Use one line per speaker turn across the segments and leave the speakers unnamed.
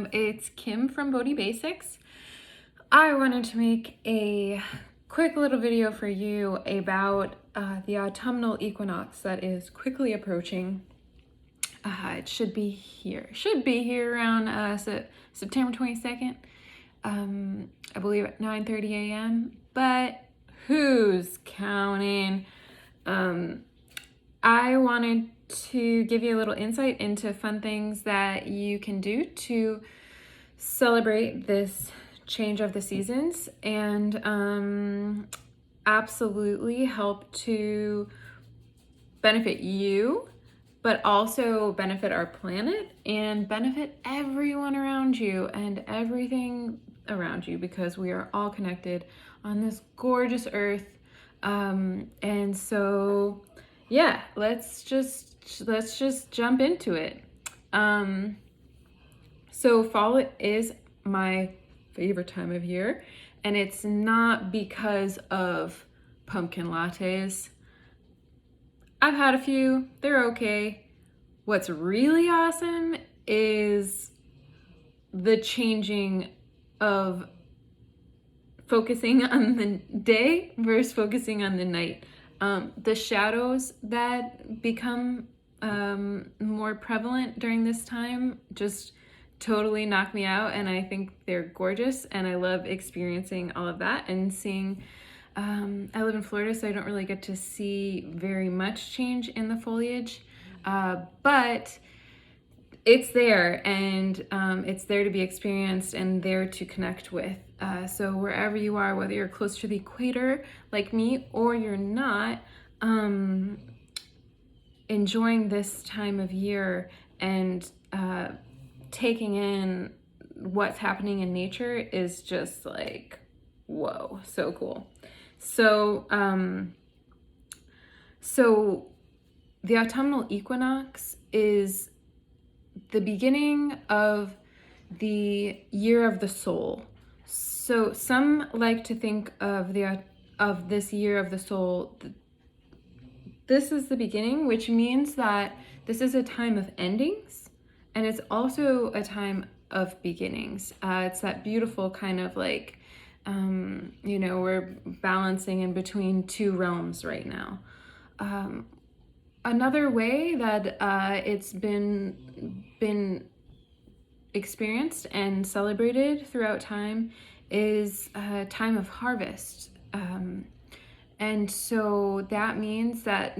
It's Kim from Bodhi Basics. I wanted to make a quick little video for you about the autumnal equinox that is quickly approaching. It should be here. Around September 22nd. I believe at 9:30 a.m. But who's counting? I wanted to give you a little insight into fun things that you can do to celebrate this change of the seasons and absolutely help to benefit you, but also benefit our planet and benefit everyone around you and everything around you, because we are all connected on this gorgeous earth. And so yeah, let's just jump into it. So fall is my favorite time of year, and it's not because of pumpkin lattes. I've had a few, they're okay. What's really awesome is the changing of focusing on the day versus focusing on the night. The shadows that become more prevalent during this time just totally knock me out, and I think they're gorgeous, and I love experiencing all of that and seeing. I live in Florida, so I don't really get to see very much change in the foliage, but it's there, and it's there to be experienced and there to connect with. So wherever you are, whether you're close to the equator like me or you're not, enjoying this time of year and taking in what's happening in nature is just like, whoa, so cool. So the autumnal equinox is the beginning of the year of the soul. So some like to think of this year of the soul. This is the beginning, which means that this is a time of endings, and it's also a time of beginnings. It's that beautiful kind of like, we're balancing in between two realms right now. Another way that it's been experienced and celebrated throughout time is a time of harvest. And so that means that,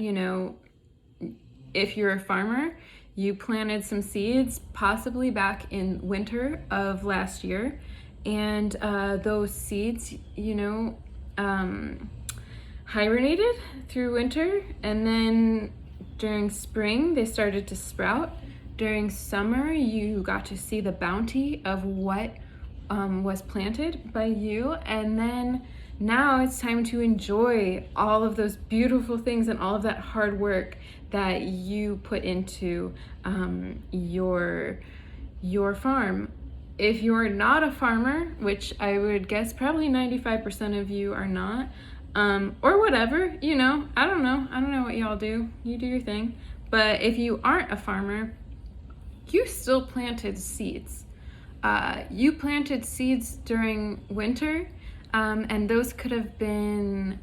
if you're a farmer, you planted some seeds possibly back in winter of last year, and those seeds, hibernated through winter, and then during spring they started to sprout. During summer you got to see the bounty of what was planted by you, and then now it's time to enjoy all of those beautiful things and all of that hard work that you put into your farm. If you're not a farmer, which I would guess probably 95% of you are not, or whatever, I don't know what y'all do. You do your thing. But if you aren't a farmer, you still planted seeds. You planted seeds during winter, and those could have been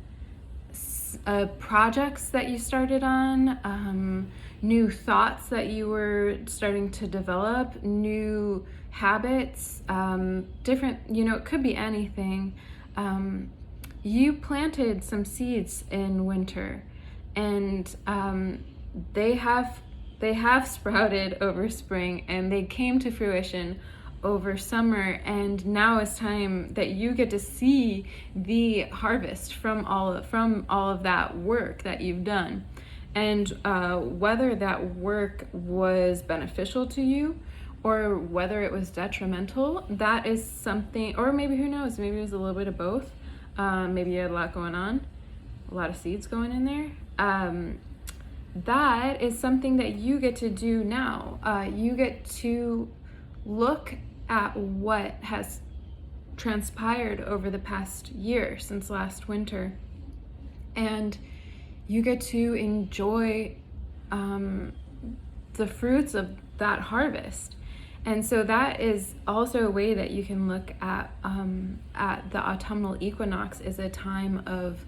projects that you started on, new thoughts that you were starting to develop, new habits, different, it could be anything. You planted some seeds in winter, and they have sprouted over spring, and they came to fruition over summer, and now it's time that you get to see the harvest from all of that work that you've done. And whether that work was beneficial to you or whether it was detrimental, that is something, or maybe, who knows, maybe it was a little bit of both. Maybe you had a lot going on, a lot of seeds going in there. That is something that you get to do now. You get to look at what has transpired over the past year since last winter, and you get to enjoy the fruits of that harvest. And so that is also a way that you can look at the autumnal equinox as a time of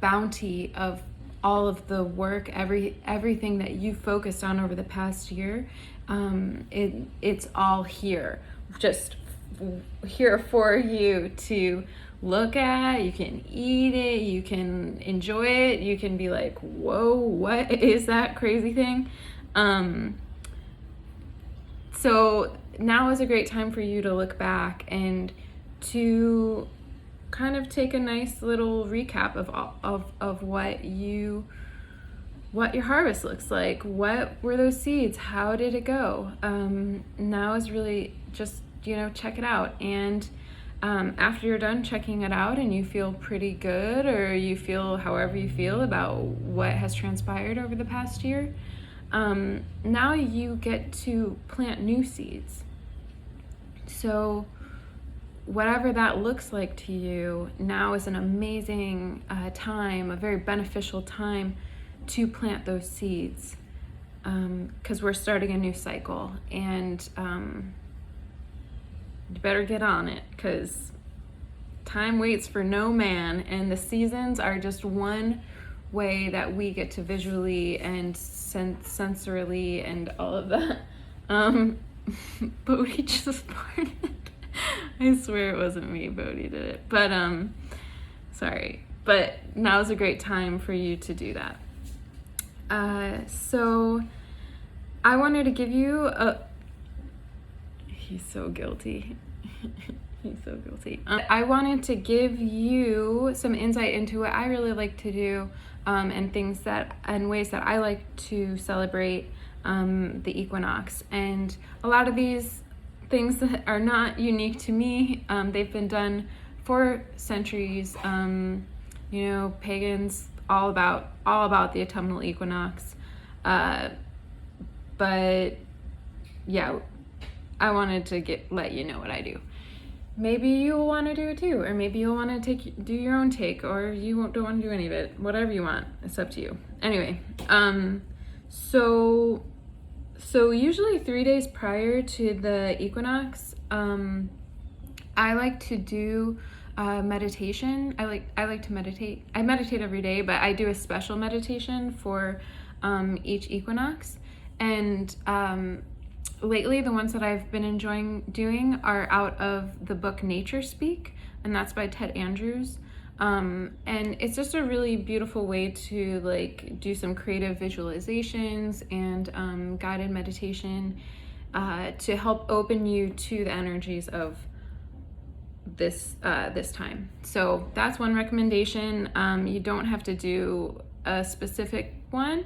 bounty, of all of the work, everything that you focused on over the past year. It's all here, just here for you to look at. You can eat it, you can enjoy it, you can be like, whoa, what is that crazy thing? So now is a great time for you to look back and to kind of take a nice little recap of what your harvest looks like. What were those seeds? How did it go? Now is really just, check it out. And after you're done checking it out and you feel pretty good, or you feel however you feel about what has transpired over the past year, now you get to plant new seeds. So whatever that looks like to you, now is an amazing time, a very beneficial time to plant those seeds, because we're starting a new cycle, and you better get on it, because time waits for no man, and the seasons are just one way that we get to visually and sensorily and all of that. Bodhi just farted. I swear it wasn't me. Bodhi did it. But sorry. But now's a great time for you to do that. So I wanted to give you he's so guilty. He's so guilty. I wanted to give you some insight into what I really like to do, and ways that I like to celebrate the equinox. And a lot of these things that are not unique to me. They've been done for centuries. Pagans all about the autumnal equinox. But yeah, I wanted to let you know what I do. Maybe you'll want to do it too, or maybe you'll want to do your own take, or you don't want to do any of it. Whatever you want, it's up to you. Anyway, so usually 3 days prior to the equinox, I like to do meditation. I like to meditate. I meditate every day, but I do a special meditation for each equinox. And lately, the ones that I've been enjoying doing are out of the book Nature Speak, and that's by Ted Andrews. And it's just a really beautiful way to do some creative visualizations and guided meditation to help open you to the energies of this time. So that's one recommendation. You don't have to do a specific one.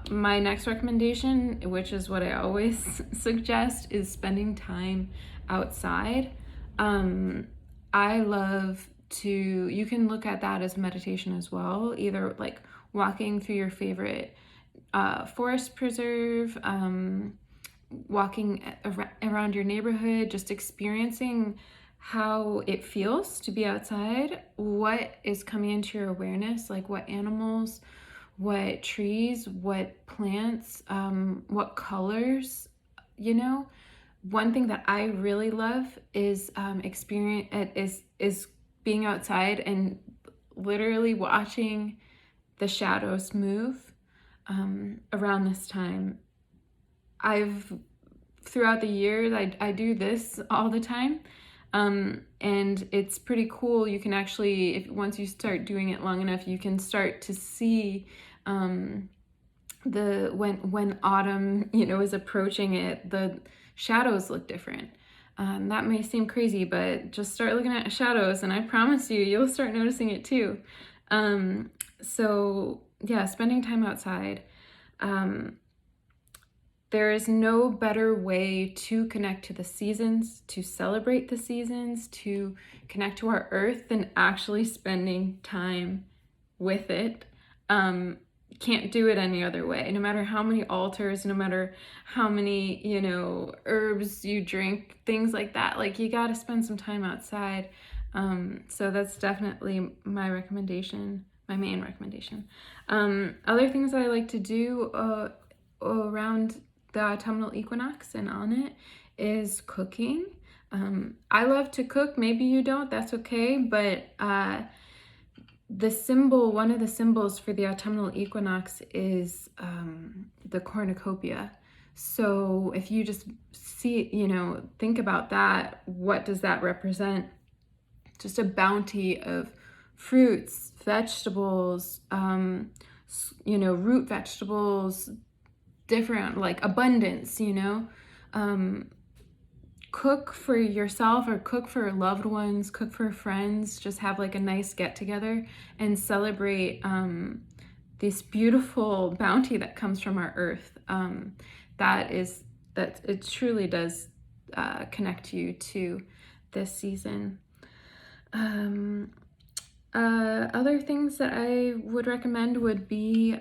My next recommendation, which is what I always suggest, is spending time outside. I love you can look at that as meditation as well, either like walking through your favorite forest preserve, walking around your neighborhood, just experiencing how it feels to be outside, what is coming into your awareness, like what animals, what trees, what plants, what colors, One thing that I really love is is being outside and literally watching the shadows move around this time. Throughout the years, I do this all the time. And it's pretty cool. You can actually, once you start doing it long enough, you can start to see when autumn, is approaching it, the shadows look different. That may seem crazy, but just start looking at shadows, and I promise you'll start noticing it too. So yeah, spending time outside. There is no better way to connect to the seasons, to celebrate the seasons, to connect to our earth than actually spending time with it. Can't do it any other way. No matter how many altars, no matter how many, herbs you drink, things like that, you got to spend some time outside. So that's definitely my recommendation, my main recommendation. Other things that I like to do around the autumnal equinox, and on it is cooking. I love to cook. Maybe you don't, that's okay. But one of the symbols for the autumnal equinox is the cornucopia. So if you just think about that, what does that represent? Just a bounty of fruits, vegetables, root vegetables, different, like abundance, cook for yourself or cook for loved ones, cook for friends, just have like a nice get together and celebrate this beautiful bounty that comes from our earth. That it truly does connect you to this season. Other things that I would recommend would be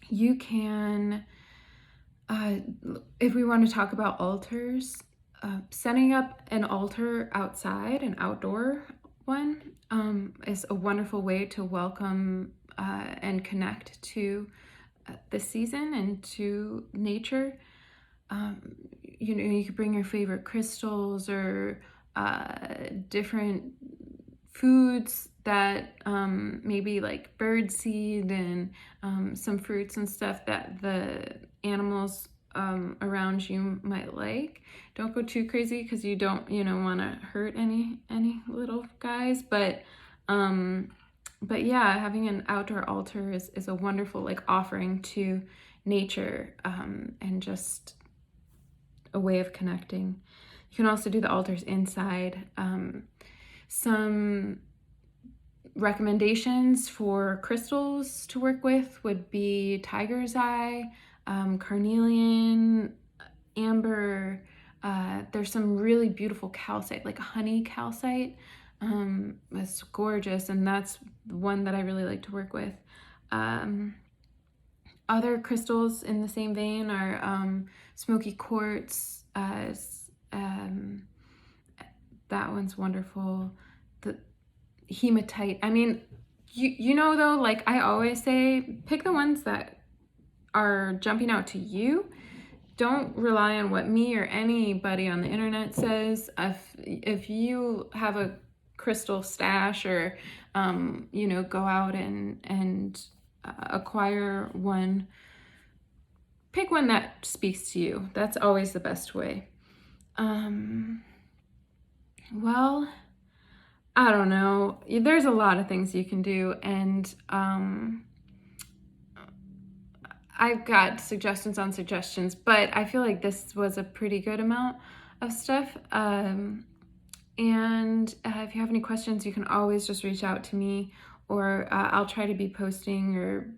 you can, if we want to talk about altars, setting up an altar outside, an outdoor one, is a wonderful way to welcome and connect to the season and to nature. You could bring your favorite crystals or different foods that maybe like bird seed and some fruits and stuff that the animals around you might like. Don't go too crazy because you don't want to hurt any little guys, but yeah, having an outdoor altar is a wonderful like offering to nature, and just a way of connecting. You can also do the altars inside. Some recommendations for crystals to work with would be tiger's eye, carnelian, amber. There's some really beautiful calcite, like honey calcite. It's gorgeous, and that's one that I really like to work with. Other crystals in the same vein are smoky quartz. That one's wonderful. The hematite. I mean, though, like I always say, pick the ones that are jumping out to you. Don't rely on what me or anybody on the internet says. If you have a crystal stash or go out and acquire one, pick one that speaks to you. That's always the best way. Well, I don't know. There's a lot of things you can do, and I've got suggestions on suggestions, but I feel like this was a pretty good amount of stuff. And if you have any questions, you can always just reach out to me, or I'll try to be posting. Or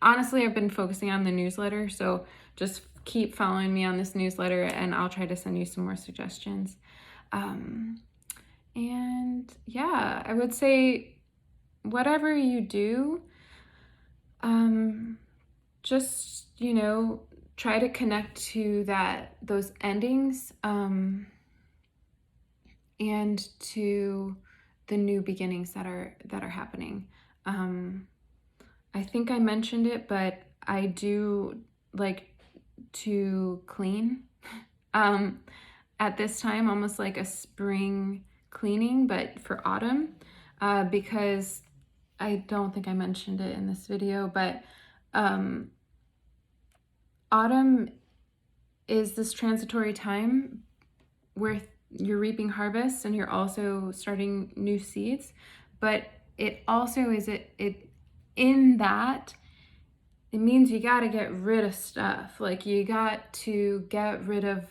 honestly, I've been focusing on the newsletter, so just keep following me on this newsletter, and I'll try to send you some more suggestions. And yeah, I would say whatever you do, just, try to connect to those endings, and to the new beginnings that are happening. I think I mentioned it, but I do like to clean at this time, almost like a spring cleaning, but for autumn, because I don't think I mentioned it in this video, but autumn is this transitory time where you're reaping harvests and you're also starting new seeds, but it also is it in that it means you got to get rid of stuff. Like you got to get rid of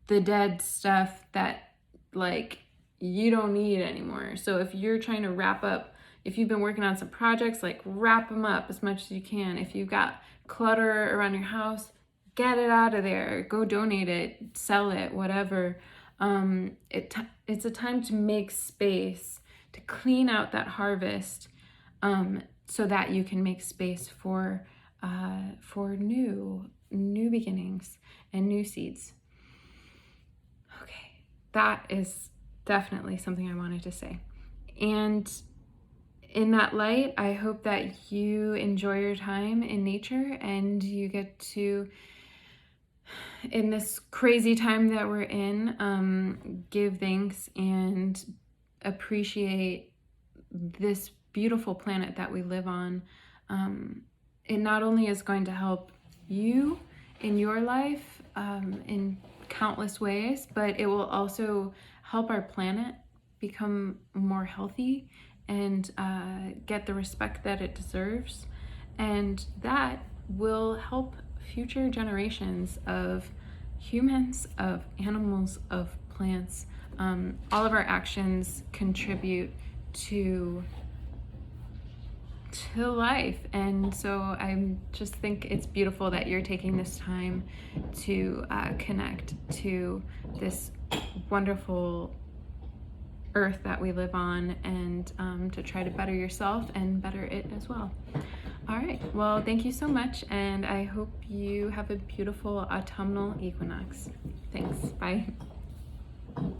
the dead stuff that like you don't need anymore. So if you're trying to wrap up, if you've been working on some projects, like wrap them up as much as you can. If you've got clutter around your house, get it out of there. Go donate it, sell it, whatever. It's a time to make space, to clean out that harvest, so that you can make space for new beginnings and new seeds. Okay, that is definitely something I wanted to say. And in that light, I hope that you enjoy your time in nature and you get to, in this crazy time that we're in, give thanks and appreciate this beautiful planet that we live on. It not only is going to help you in your life in countless ways, but it will also help our planet become more healthy and get the respect that it deserves. And that will help future generations of humans, of animals, of plants. All of our actions contribute to life, and so I just think it's beautiful that you're taking this time to connect to this wonderful earth that we live on, and to try to better yourself and better it as well. All right, well, thank you so much, and I hope you have a beautiful autumnal equinox. Thanks. Bye.